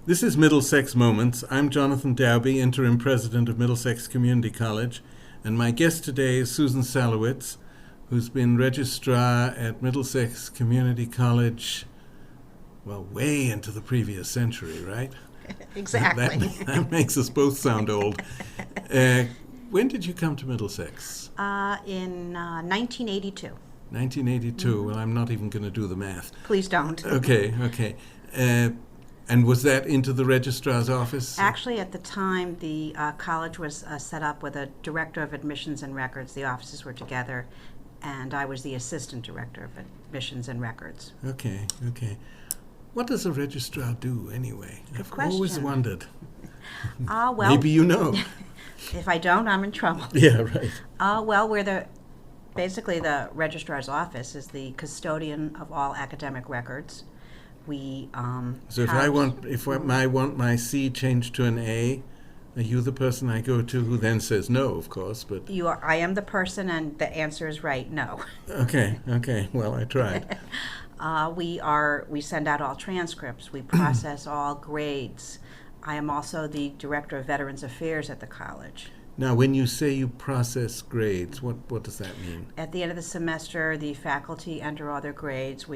This is Middlesex Moments. I'm Jonathan Dowby, interim president of Middlesex Community College, and my guest today is Susan Salowitz, who's been registrar at Middlesex Community College, well, way into the previous century, right? Exactly. That makes us both sound old. When did you come to Middlesex? In 1982. 1982. Mm-hmm. Well, I'm not even going to do the math. Please don't. Okay. And was that into the registrar's office? Actually, at the time, the college was set up with a director of admissions and records. The offices were together, and I was the assistant director of admissions and records. Okay. What does a registrar do anyway? Good question. I've always wondered. Well, maybe you know. If I don't, I'm in trouble. Yeah, right. Well, basically the registrar's office is the custodian of all academic records. So if I want my C changed to an A, are you the person I go to who then says no, of course, but... I am the person, and the answer is right, no. Okay, well, I tried. We send out all transcripts. We process all grades. I am also the director of Veterans Affairs at the college. Now, when you say you process grades, what does that mean? At the end of the semester, the faculty enter all their grades.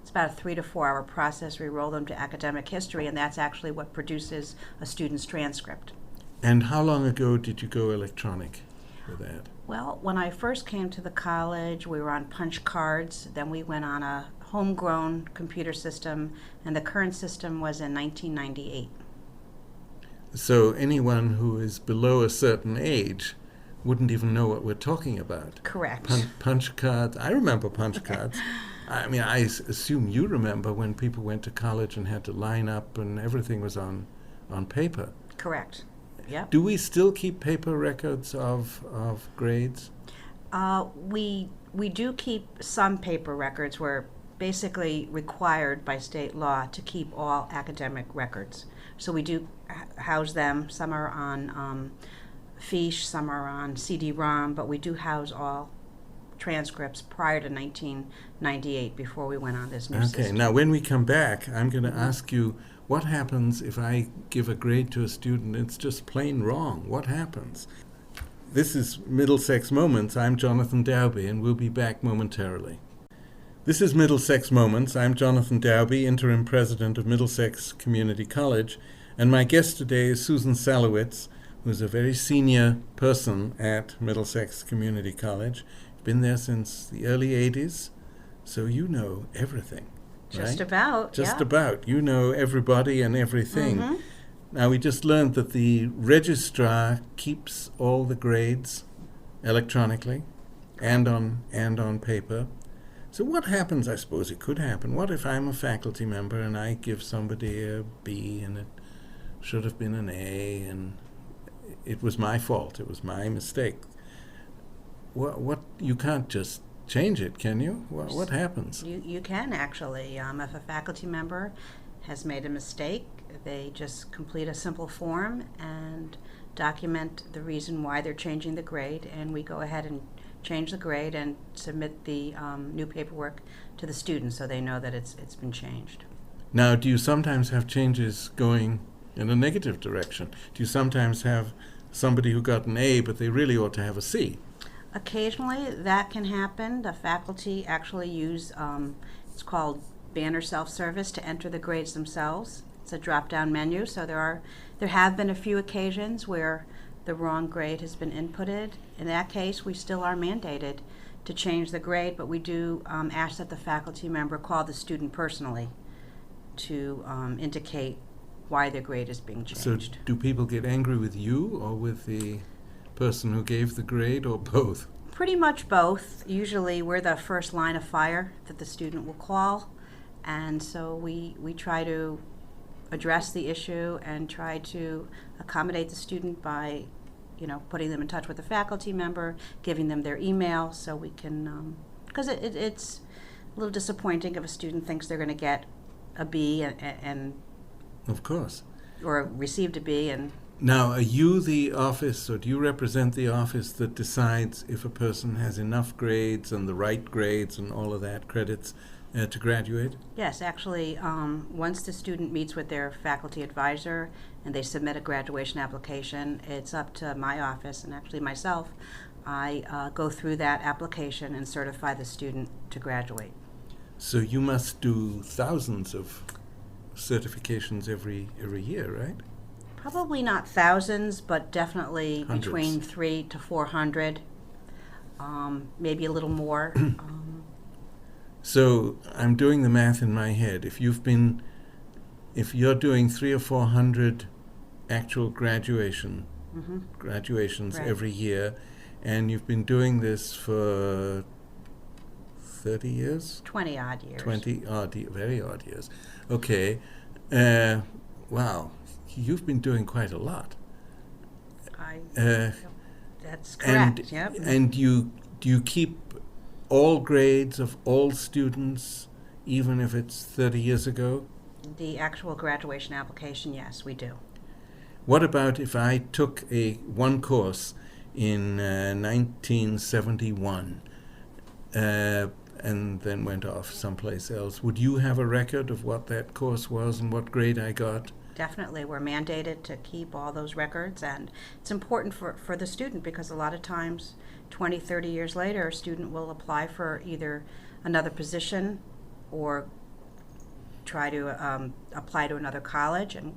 It's about a 3 to 4 hour process. We roll them to academic history, and that's actually what produces a student's transcript. And how long ago did you go electronic for that? Well, when I first came to the college, we were on punch cards. Then we went on a homegrown computer system, and the current system was in 1998. So anyone who is below a certain age wouldn't even know what we're talking about. Correct. Punch cards. I remember punch cards. I mean, I assume you remember when people went to college and had to line up and everything was on paper. Correct. Yep. Do we still keep paper records of grades? We do keep some paper records. We're basically required by state law to keep all academic records. So we do house them. Some are on fiche, some are on CD-ROM, but we do house all transcripts prior to 1998 before we went on this new system. Okay, now when we come back, I'm going to ask you, what happens if I give a grade to a student? It's just plain wrong. What happens? This is Middlesex Moments. I'm Jonathan Dowby, and we'll be back momentarily. This is Middlesex Moments. I'm Jonathan Dowby, interim president of Middlesex Community College, and my guest today is Susan Salowitz, who's a very senior person at Middlesex Community College. Been there since the early 80s, so you know everything, right? Just about, Just about. You know everybody and everything. Mm-hmm. Now, we just learned that the registrar keeps all the grades electronically and on paper. So what happens, I suppose it could happen, what if I'm a faculty member and I give somebody a B and it should have been an A and it was my fault, it was my mistake? What you can't just change it, can you? What happens? You can actually. If a faculty member has made a mistake, they just complete a simple form and document the reason why they're changing the grade, and we go ahead and change the grade and submit the new paperwork to the students so they know that it's been changed. Now, do you sometimes have changes going in a negative direction? Do you sometimes have somebody who got an A but they really ought to have a C? Occasionally that can happen. The faculty actually use, it's called banner self-service to enter the grades themselves. It's a drop-down menu, so there have been a few occasions where the wrong grade has been inputted. In that case, we still are mandated to change the grade, but we do ask that the faculty member call the student personally to indicate why their grade is being changed. So do people get angry with you or with the person who gave the grade, or both? Pretty much both. Usually we're the first line of fire that the student will call, and so we try to address the issue and try to accommodate the student by putting them in touch with the faculty member, giving them their email so we can, because it's a little disappointing if a student thinks they're going to get a B and of course, or received a B. And now, are you the office, or do you represent the office that decides if a person has enough grades and the right grades and all of that, credits, to graduate? Yes, actually, once the student meets with their faculty advisor and they submit a graduation application, it's up to my office and actually myself. I go through that application and certify the student to graduate. So you must do thousands of certifications every year, right? Probably not thousands, but definitely Hundreds. between 300 to 400, maybe a little more. So I'm doing the math in my head. If you're doing 300 or 400 actual graduations Right. every year, and you've been doing this for 30 years? 20 odd years. 20 odd, very odd years. Okay. Wow. You've been doing quite a lot. That's correct. Yep. And do you keep all grades of all students, even if it's 30 years ago? The actual graduation application, yes, we do. What about if I took one course in 1971 and then went off someplace else? Would you have a record of what that course was and what grade I got? Definitely. We're mandated to keep all those records, and it's important for the student because a lot of times 20, 30 years later, a student will apply for either another position or try to apply to another college, and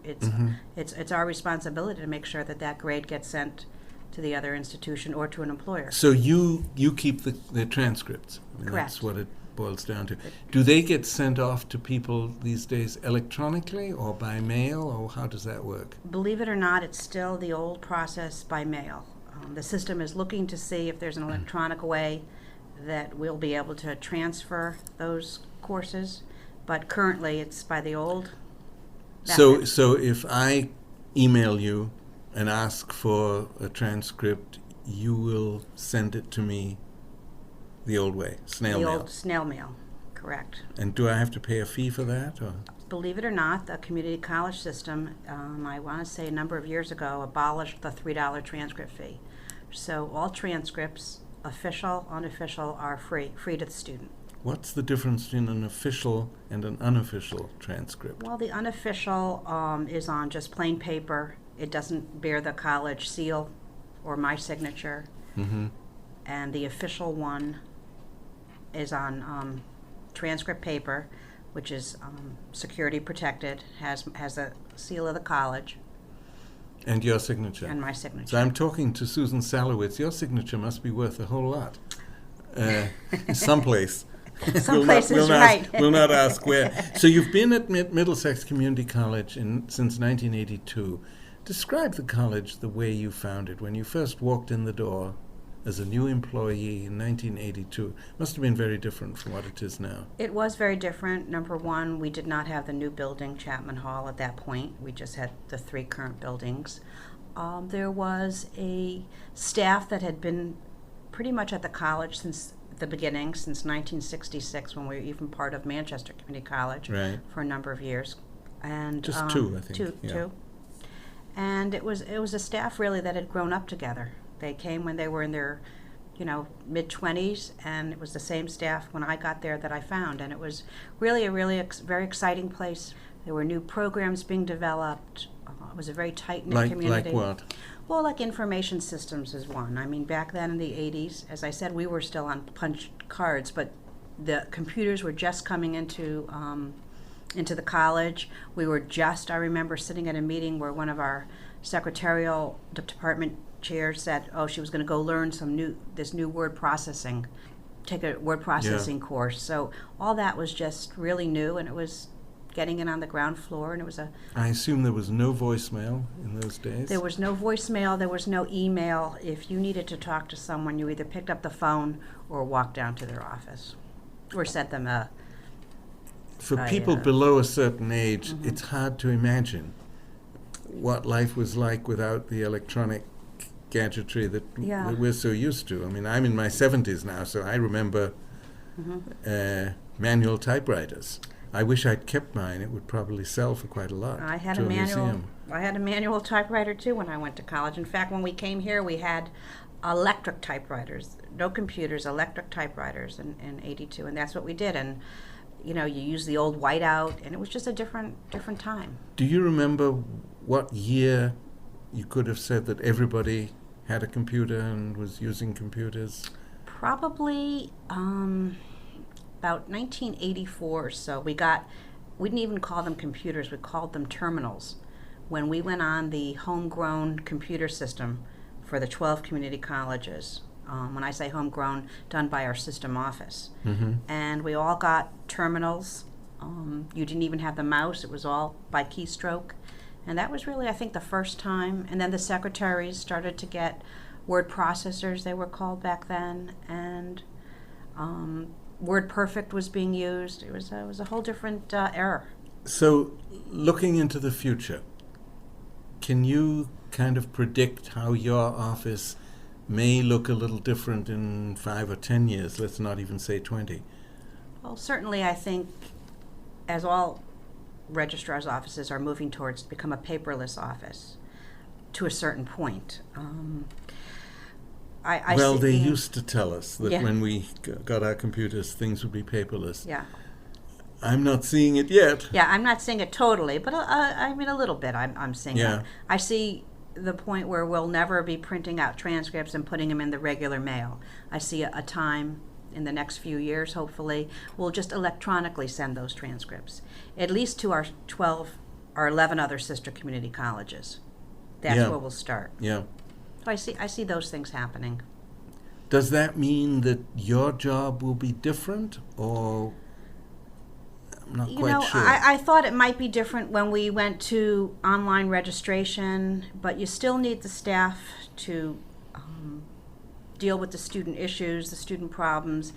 it's our responsibility to make sure that grade gets sent to the other institution or to an employer. So you keep the transcripts. I mean, Correct. That's what it boils down to. Do they get sent off to people these days electronically or by mail, or how does that work? Believe it or not, it's still the old process by mail. The system is looking to see if there's an electronic way that we'll be able to transfer those courses, but currently it's by the old method. So if I email you and ask for a transcript, you will send it to me the old way, snail The mail. old snail mail, correct. And do I have to pay a fee for that? Or? Believe it or not, the community college system, I want to say a number of years ago, abolished the $3 transcript fee. So all transcripts, official, unofficial, are free to the student. What's the difference between an official and an unofficial transcript? Well, the unofficial is on just plain paper. It doesn't bear the college seal or my signature. Mm-hmm. And the official one is on transcript paper, which is security protected, has a seal of the college. And your signature. And my signature. So I'm talking to Susan Salowitz. Your signature must be worth a whole lot. Someplace. Someplace is right. We'll not ask where. So you've been at Middlesex Community College since 1982. Describe the college the way you found it when you first walked in the door as a new employee in 1982. Must have been very different from what it is now. It was very different. Number one, we did not have the new building, Chapman Hall, at that point. We just had the 3 current buildings. There was a staff that had been pretty much at the college since the beginning, since 1966, when we were even part of Manchester Community College for a number of years. And just 2, I think. Two. And it was a staff really that had grown up together. They came when they were in their, mid-20s, and it was the same staff when I got there that I found. And it was really a very exciting place. There were new programs being developed. It was a very tight-knit community. Like what? Well, like information systems is one. I mean, back then in the 80s, as I said, we were still on punch cards, but the computers were just coming into the college. We were I remember sitting at a meeting where one of our secretarial department chairs said, she was going to go learn this new word processing, take a word processing course. So all that was just really new, and it was getting in on the ground floor, and it was I assume there was no voicemail in those days? There was no voicemail, there was no email. If you needed to talk to someone, you either picked up the phone or walked down to their office or sent them For people below a certain age, it's hard to imagine what life was like without the electronic gadgetry that we're so used to. I mean, I'm in my 70s now, so I remember manual typewriters. I wish I'd kept mine. It would probably sell for quite a lot. I had to a manual. museum. I had a manual typewriter too when I went to college. In fact, when we came here, we had electric typewriters, no computers, electric typewriters in '82, and that's what we did. And you use the old whiteout, and it was just a different time. Do you remember what year you could have said that everybody had a computer and was using computers? Probably about 1984 or so. We didn't even call them computers, we called them terminals. When we went on the homegrown computer system for the 12 community colleges, when I say homegrown, done by our system office. Mm-hmm. And we all got terminals. You didn't even have the mouse, it was all by keystroke. And that was really, I think, the first time. And then the secretaries started to get word processors, they were called back then, and Word Perfect was being used. It was a whole different era. So, looking into the future, can you kind of predict how your office may look a little different in 5 or 10 years? Let's not even say 20. Well, certainly I think, as all registrars' offices are moving towards become a paperless office to a certain point. They used to tell us that Yeah. when we got our computers, things would be paperless. Yeah. I'm not seeing it yet. Yeah, I'm not seeing it totally, but I mean a little bit. I'm seeing Yeah. it. I see the point where we'll never be printing out transcripts and putting them in the regular mail. I see a time in the next few years, hopefully, we'll just electronically send those transcripts, at least to our 11 other sister community colleges. That's Yeah. where we'll start. Yeah. So I see those things happening. Does that mean that your job will be different, or I'm not quite sure? I thought it might be different when we went to online registration, but you still need the staff to deal with the student issues, the student problems.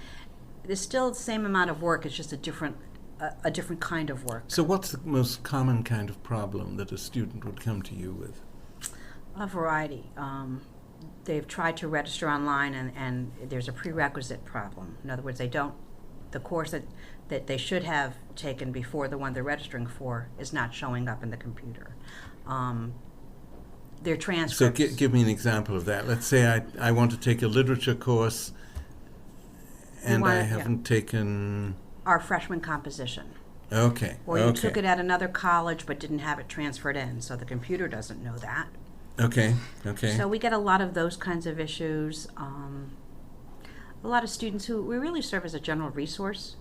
There's still the same amount of work, it's just a different kind of work. So what's the most common kind of problem that a student would come to you with? A variety. They've tried to register online and there's a prerequisite problem. In other words, the course that they should have taken before the one they're registering for is not showing up in the computer. Their transcripts. So give me an example of that. Let's say I want to take a literature course and I haven't taken... Our freshman composition. Okay. Or you took it at another college but didn't have it transferred in, so the computer doesn't know that. Okay. So we get a lot of those kinds of issues. A lot of students who, we really serve as a general resource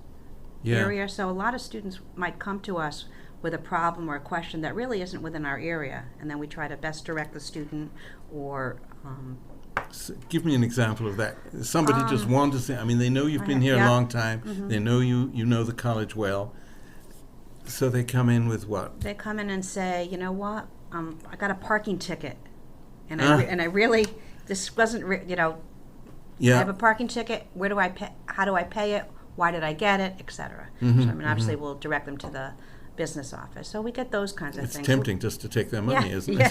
area, so a lot of students might come to us with a problem or a question that really isn't within our area, and then we try to best direct the student or... So give me an example of that. Somebody just wants to, they know you've been here a long time, they know you know the college well, so they come in with what? They come in and say, you know what, I got a parking ticket, and I really, this wasn't, I have a parking ticket, where do I pay, how do I pay it, why did I get it, etc. So obviously we'll direct them to the business office. So we get those kinds of things. It's tempting just to take their money, isn't it?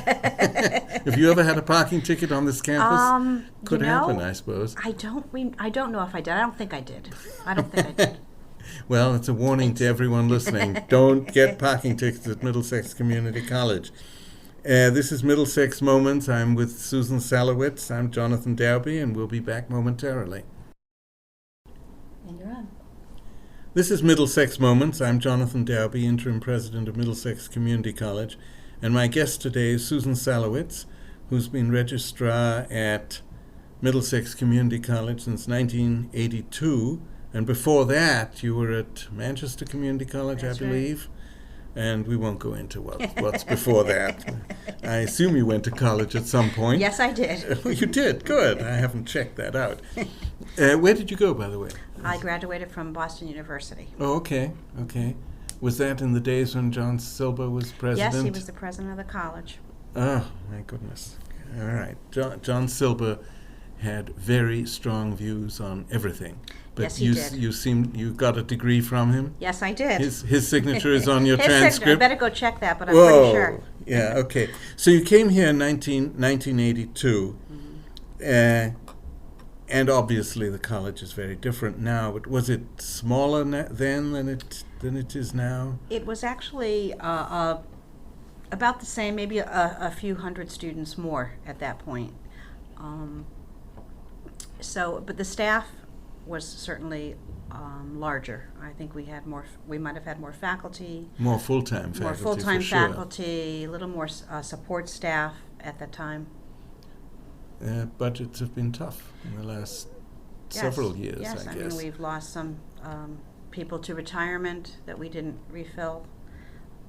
Have you ever had a parking ticket on this campus? Could happen, I suppose. I don't know if I did. I don't think I did. Well, it's a warning to everyone listening. Don't get parking tickets at Middlesex Community College. This is Middlesex Moments. I'm with Susan Salowitz. I'm Jonathan Dowby, and we'll be back momentarily. And you're on. This is Middlesex Moments. I'm Jonathan Dowby, Interim President of Middlesex Community College, and my guest today is Susan Salowitz, who's been Registrar at Middlesex Community College since 1982, and before that you were at Manchester Community College, That's I believe, and we won't go into what's before that. I assume you went to college at some point. Yes, I did. You did? Good. I haven't checked that out. Where did you go, by the way? I graduated from Boston University. Oh, okay. Was that in the days when John Silber was president? Yes, he was the president of the college. Oh, my goodness. All right. John Silber had very strong views on everything. But yes, he did. You got a degree from him? Yes, I did. His signature is on your transcript? I better go check that, but I'm pretty sure. Yeah, okay. So you came here in 1982, and obviously the college is very different now, but was it smaller then than it is now? It was actually about the same, maybe a few hundred students more at that point. But the staff was certainly larger. I think we might have had more faculty, More full-time faculty, more full-time for sure. faculty, a little more support staff at that time. Budgets have been tough in the last several years, Yes, I I guess. mean, we've lost some people to retirement that we didn't refill.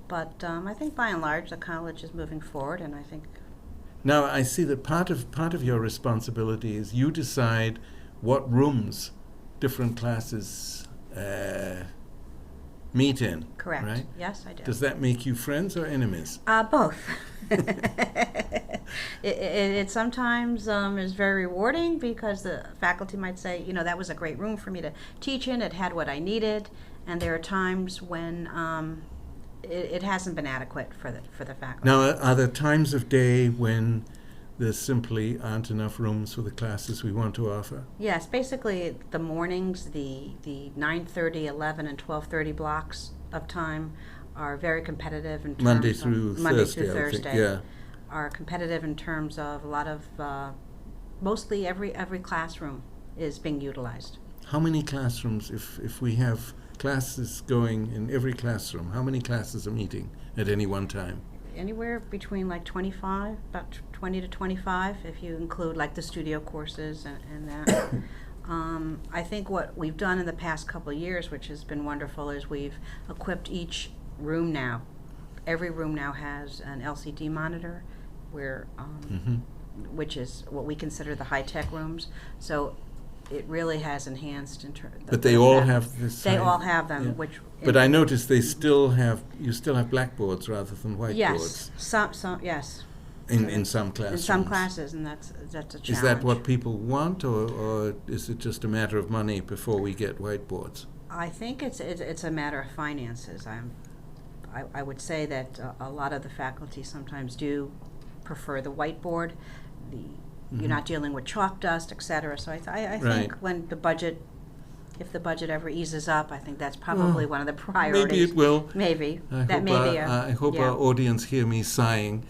But I think by and large the college is moving forward, and I think Now, I see that part of your responsibility is you decide what rooms different classes meet in. correct. Right? Yes, I do. Does that make you friends or enemies? Both. It sometimes is very rewarding because the faculty might say, that was a great room for me to teach in. It had what I needed. And there are times when it hasn't been adequate for the faculty. Now, are there times of day when there simply aren't enough rooms for the classes we want to offer? Yes, basically the mornings, the 9:30, 11, and 12:30 blocks of time are very competitive in terms Monday of through Monday Thursday, through I think, Thursday. yeah. Are competitive in terms of a lot of mostly every classroom is being utilized. How many classrooms, if we have classes going in every classroom, how many classes are meeting at any one time? Anywhere between like 25, about 20 to 25, if you include like the studio courses and that. I think what we've done in the past couple of years, which has been wonderful, is we've equipped each room now. Every room now has an LCD monitor, where which is what we consider the high-tech rooms. So it really has enhanced in terms. But they all have this. They all have them, yeah. which. But I noticed you still have blackboards rather than whiteboards. Yes, some yes. In some classrooms. In some classes, and that's a challenge. Is that what people want, or is it just a matter of money before we get whiteboards? I think it's a matter of finances. I would say that a lot of the faculty sometimes do prefer the whiteboard. You're not dealing with chalk dust, et cetera. So I Right. think when if the budget ever eases up, I think that's probably one of the priorities. Maybe it will. Maybe. I That hope, may be I hope yeah. our audience hear me sighing,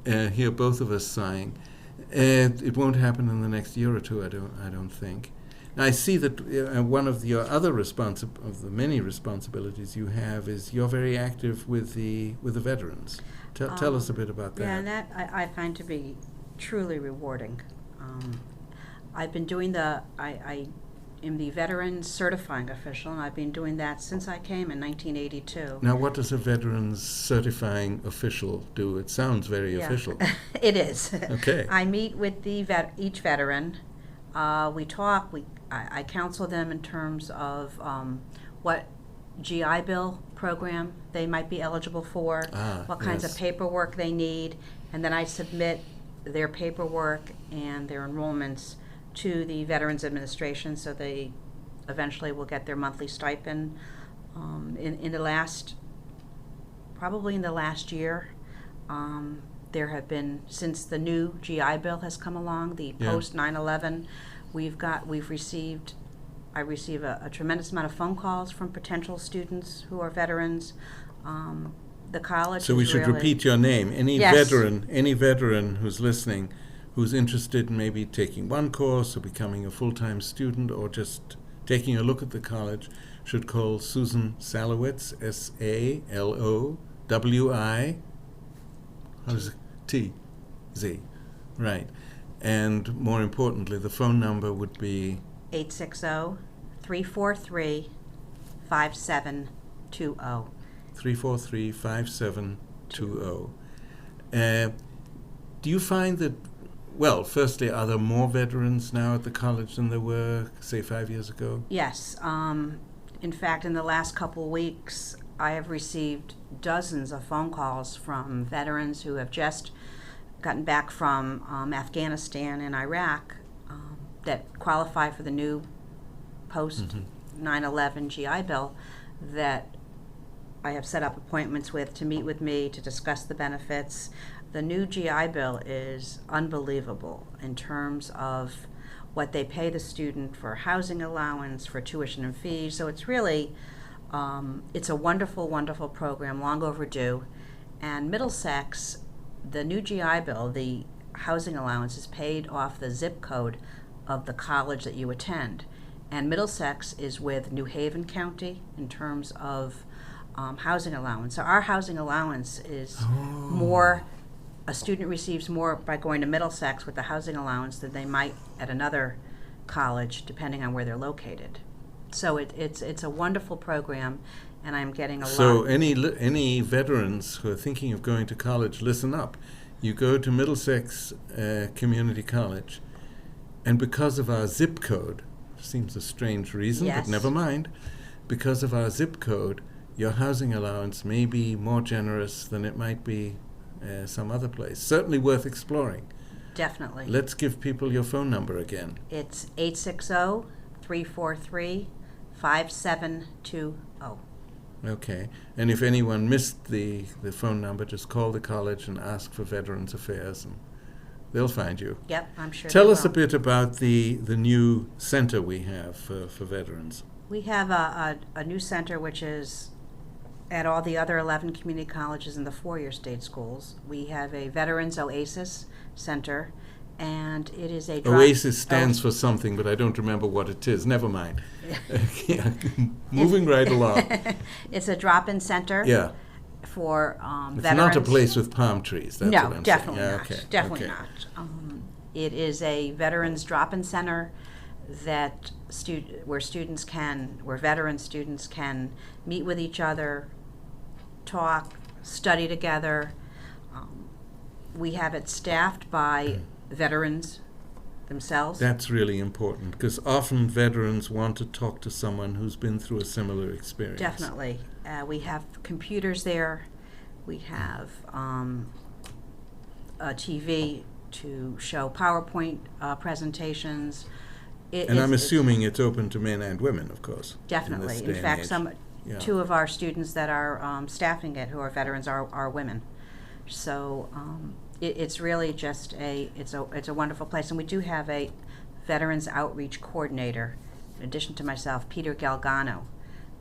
hear both of us sighing. It won't happen in the next year or two, I don't think. Now, I see that one of your other of the many responsibilities you have is you're very active with the veterans. Tell us a bit about that. Yeah, and that I find to be truly rewarding. I've been doing I am the veteran certifying official, and I've been doing that since I came in 1982. Now, what does a veterans certifying official do? It sounds very official. It is. Okay. I meet with each veteran. We talk. I counsel them in terms of what GI Bill program they might be eligible for, what kinds of paperwork they need, and then I submit their paperwork and their enrollments to the Veterans Administration, so they eventually will get their monthly stipend. In the last year, there have been, since the new GI Bill has come along, the post 9/11, I receive a tremendous amount of phone calls from potential students who are veterans. The college. So we should repeat your name. Any veteran who's listening, who's interested in maybe taking one course or becoming a full-time student or just taking a look at the college, should call Susan Salowitz, S-A-L-O-W-I. How does it? T-Z. Right. And more importantly, the phone number would be 860-343-5720. 343-5720. Do you find that, well, firstly, are there more veterans now at the college than there were, say, 5 years ago? Yes. In fact, in the last couple of weeks, I have received dozens of phone calls from veterans who have just gotten back from Afghanistan and Iraq that qualify for the new post 9/11 GI Bill, that I have set up appointments with to meet with me to discuss the benefits. The new GI Bill is unbelievable in terms of what they pay the student for housing allowance, for tuition and fees. So it's really, it's a wonderful, wonderful program, long overdue. And Middlesex, the new GI Bill, the housing allowance is paid off the zip code of the college that you attend. And Middlesex is with New Haven County in terms of housing allowance. So our housing allowance is more, a student receives more by going to Middlesex with the housing allowance than they might at another college, depending on where they're located. So it's a wonderful program, and I'm getting a lot. So any veterans who are thinking of going to college, listen up. You go to Middlesex Community College, and because of our zip code, seems a strange reason, Yes. but never mind, because of our zip code, your housing allowance may be more generous than it might be some other place. Certainly worth exploring. Definitely. Let's give people your phone number again. It's 860-343-5720. Okay. And if anyone missed the phone number, just call the college and ask for Veterans Affairs, and they'll find you. Yep, I'm sure. Tell they us a will. bit about the new center we have for veterans. We have a new center which is at all the other 11 community colleges in the four-year state schools. We have a Veterans Oasis Center, and it is a Oasis stands for something, but I don't remember what it is. Never mind. Yeah. Moving right along. It's a drop-in center Yeah. for It's veterans. not a place with palm trees. That's No, what I'm definitely saying. Yeah, not. okay. Definitely Okay. not. It is a veterans drop-in center that where veteran students can meet with each other, talk, study together. We have it staffed by veterans themselves. That's really important, because often veterans want to talk to someone who's been through a similar experience. Definitely. We have computers there. We have a TV to show PowerPoint presentations. And I'm assuming it's open to men and women, of course. Definitely. In In this fact, day and age. Yeah. two of our students that are staffing it, who are veterans, are women. So it's really just it's a wonderful place, and we do have a veterans outreach coordinator, in addition to myself, Peter Galgano,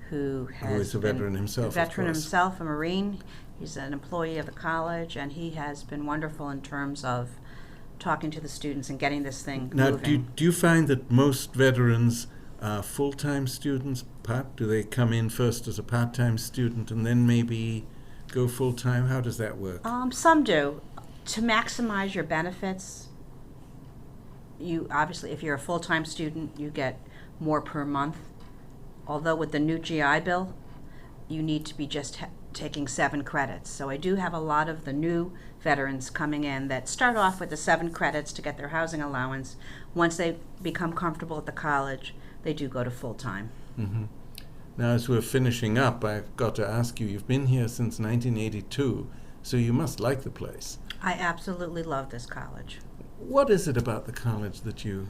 who is a veteran himself, a veteran of course. himself, a Marine. He's an employee of the college, and he has been wonderful in terms of talking to the students and getting this thing Now, moving. do you find that most veterans are full-time students? Do they come in first as a part-time student and then maybe go full-time? How does that work? Some do. To maximize your benefits, you obviously, if you're a full-time student, you get more per month. Although with the new GI Bill, you need to be just taking 7 credits. So I do have a lot of the new veterans coming in that start off with the 7 credits to get their housing allowance. Once they become comfortable at the college, they do go to full-time. Mm-hmm. Now, as we're finishing up, I've got to ask you, you've been here since 1982, so you must like the place. I absolutely love this college. What is it about the college that you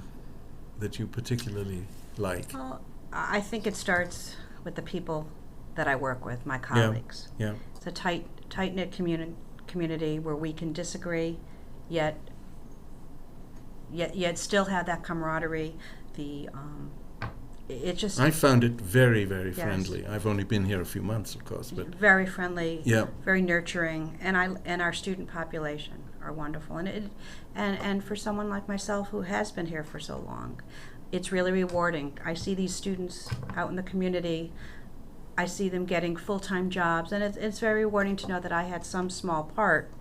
particularly like? Well, I think it starts with the people that I work with, my colleagues. Yeah. It's a tight-knit community where we can disagree, yet still have that camaraderie. It just I found it very, very Yes. friendly. I've only been here a few months, of course, but very friendly, yeah. very nurturing, and our student population are wonderful. And for someone like myself who has been here for so long, it's really rewarding. I see these students out in the community. I see them getting full-time jobs, and it's very rewarding to know that I had some small part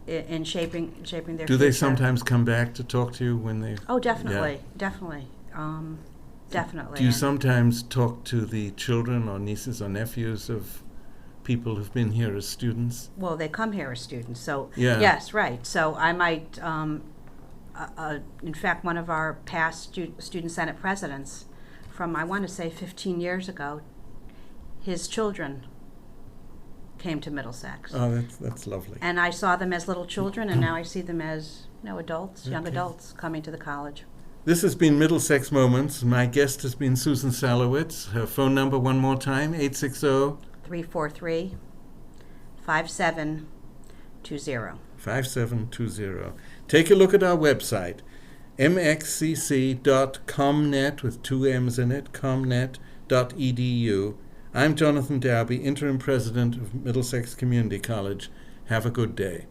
in shaping their future. Do they sometimes come back to talk to you when they... Oh, definitely, Yeah. definitely. Definitely. Do you And- sometimes talk to the children or nieces or nephews of people who've been here as students? Well, they come here as students, so Yeah. yes, right. So I might, in fact, one of our past student senate presidents, from I want to say 15 years ago, his children came to Middlesex, Oh, that's lovely. and I saw them as little children, and now I see them as adults, young Okay. adults coming to the college. This has been Middlesex Moments. My guest has been Susan Salowitz. Her phone number one more time, 860 343-5720. 5720. Take a look at our website, mxcc.comnet with 2 M's in it, comnet.edu. I'm Jonathan Darby, Interim President of Middlesex Community College. Have a good day.